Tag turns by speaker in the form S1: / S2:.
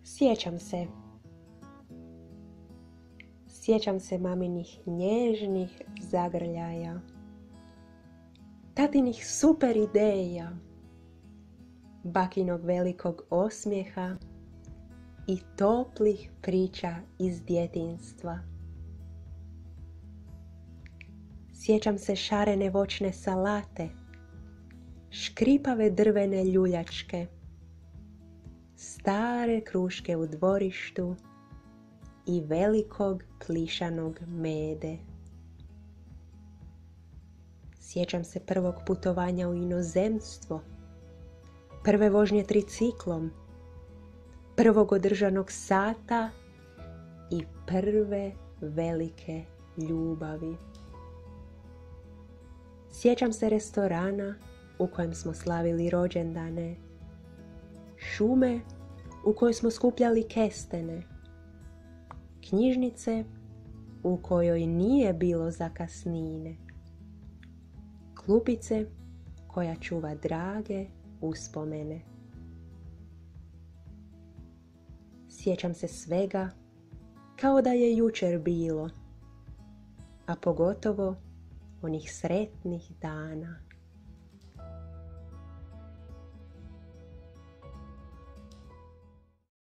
S1: Sjećam se maminih nježnih zagrljaja, tatinih super ideja, bakinog velikog osmijeha i toplih priča iz djetinjstva. Sjećam se šarene voćne salate, škripave drvene ljuljačke, stare kruške u dvorištu i velikog plišanog mede. Sjećam se prvog putovanja u inozemstvo, prve vožnje triciklom, prvog održanog sata i prve velike ljubavi. Sjećam se restorana u kojem smo slavili rođendane, šume u kojoj smo skupljali kestene, knjižnice u kojoj nije bilo zakasnine, klupice koja čuva drage uspomene. Sjećam se svega kao da je jučer bilo, a pogotovo onih sretnih dana.